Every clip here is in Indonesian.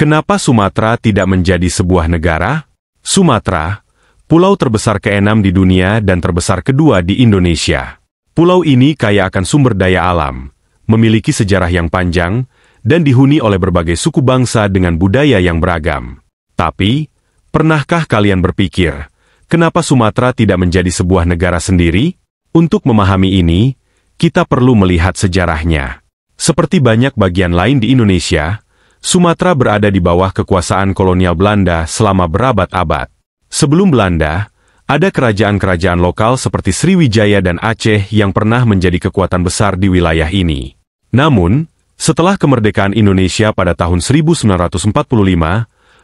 Kenapa Sumatera tidak menjadi sebuah negara? Sumatera, pulau terbesar ke-6 di dunia dan terbesar kedua di Indonesia. Pulau ini kaya akan sumber daya alam, memiliki sejarah yang panjang, dan dihuni oleh berbagai suku bangsa dengan budaya yang beragam. Tapi, pernahkah kalian berpikir, kenapa Sumatera tidak menjadi sebuah negara sendiri? Untuk memahami ini, kita perlu melihat sejarahnya. Seperti banyak bagian lain di Indonesia, Sumatera berada di bawah kekuasaan kolonial Belanda selama berabad-abad. Sebelum Belanda, ada kerajaan-kerajaan lokal seperti Sriwijaya dan Aceh yang pernah menjadi kekuatan besar di wilayah ini. Namun, setelah kemerdekaan Indonesia pada tahun 1945,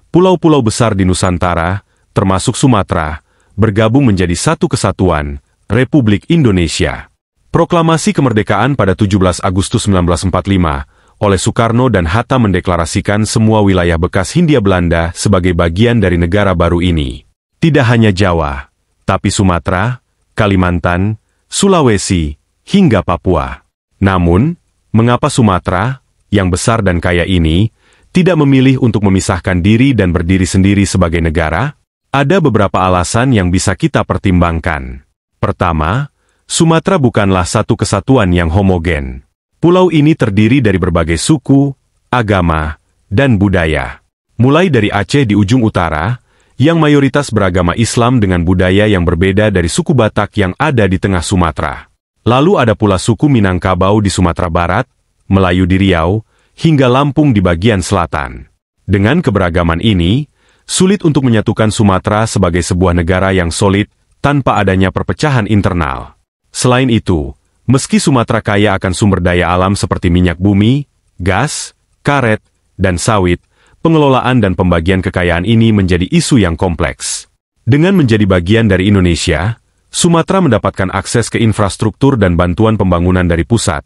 pulau-pulau besar di Nusantara, termasuk Sumatera, bergabung menjadi satu kesatuan, Republik Indonesia. Proklamasi kemerdekaan pada 17 Agustus 1945, oleh Soekarno dan Hatta mendeklarasikan semua wilayah bekas Hindia Belanda sebagai bagian dari negara baru ini. Tidak hanya Jawa, tapi Sumatera, Kalimantan, Sulawesi, hingga Papua. Namun, mengapa Sumatera, yang besar dan kaya ini, tidak memilih untuk memisahkan diri dan berdiri sendiri sebagai negara? Ada beberapa alasan yang bisa kita pertimbangkan. Pertama, Sumatera bukanlah satu kesatuan yang homogen. Pulau ini terdiri dari berbagai suku, agama, dan budaya. Mulai dari Aceh di ujung utara, yang mayoritas beragama Islam dengan budaya yang berbeda dari suku Batak yang ada di tengah Sumatera. Lalu ada pula suku Minangkabau di Sumatera Barat, Melayu di Riau, hingga Lampung di bagian selatan. Dengan keberagaman ini, sulit untuk menyatukan Sumatera sebagai sebuah negara yang solid tanpa adanya perpecahan internal. Selain itu, meski Sumatera kaya akan sumber daya alam seperti minyak bumi, gas, karet, dan sawit, pengelolaan dan pembagian kekayaan ini menjadi isu yang kompleks. Dengan menjadi bagian dari Indonesia, Sumatera mendapatkan akses ke infrastruktur dan bantuan pembangunan dari pusat,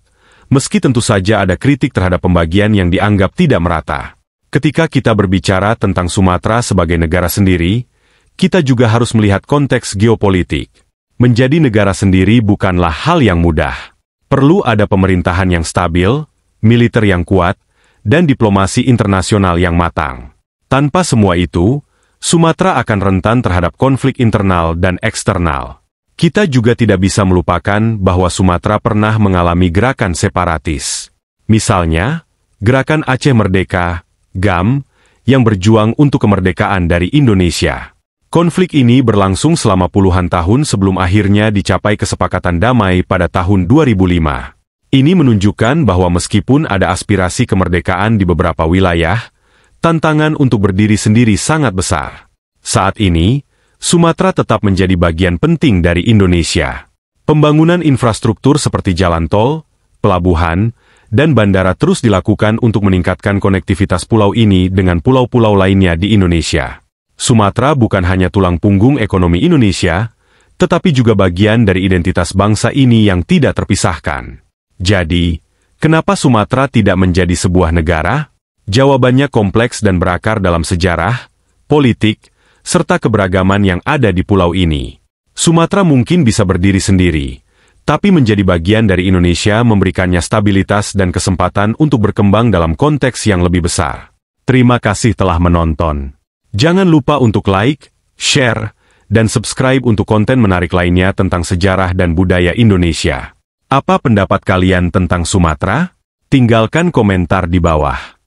meski tentu saja ada kritik terhadap pembagian yang dianggap tidak merata. Ketika kita berbicara tentang Sumatera sebagai negara sendiri, kita juga harus melihat konteks geopolitik. Menjadi negara sendiri bukanlah hal yang mudah. Perlu ada pemerintahan yang stabil, militer yang kuat, dan diplomasi internasional yang matang. Tanpa semua itu, Sumatera akan rentan terhadap konflik internal dan eksternal. Kita juga tidak bisa melupakan bahwa Sumatera pernah mengalami gerakan separatis. Misalnya, Gerakan Aceh Merdeka, GAM, yang berjuang untuk kemerdekaan dari Indonesia. Konflik ini berlangsung selama puluhan tahun sebelum akhirnya dicapai kesepakatan damai pada tahun 2005. Ini menunjukkan bahwa meskipun ada aspirasi kemerdekaan di beberapa wilayah, tantangan untuk berdiri sendiri sangat besar. Saat ini, Sumatera tetap menjadi bagian penting dari Indonesia. Pembangunan infrastruktur seperti jalan tol, pelabuhan, dan bandara terus dilakukan untuk meningkatkan konektivitas pulau ini dengan pulau-pulau lainnya di Indonesia. Sumatera bukan hanya tulang punggung ekonomi Indonesia, tetapi juga bagian dari identitas bangsa ini yang tidak terpisahkan. Jadi, kenapa Sumatera tidak menjadi sebuah negara? Jawabannya kompleks dan berakar dalam sejarah, politik, serta keberagaman yang ada di pulau ini. Sumatera mungkin bisa berdiri sendiri, tapi menjadi bagian dari Indonesia memberikannya stabilitas dan kesempatan untuk berkembang dalam konteks yang lebih besar. Terima kasih telah menonton. Jangan lupa untuk like, share, dan subscribe untuk konten menarik lainnya tentang sejarah dan budaya Indonesia. Apa pendapat kalian tentang Sumatera? Tinggalkan komentar di bawah.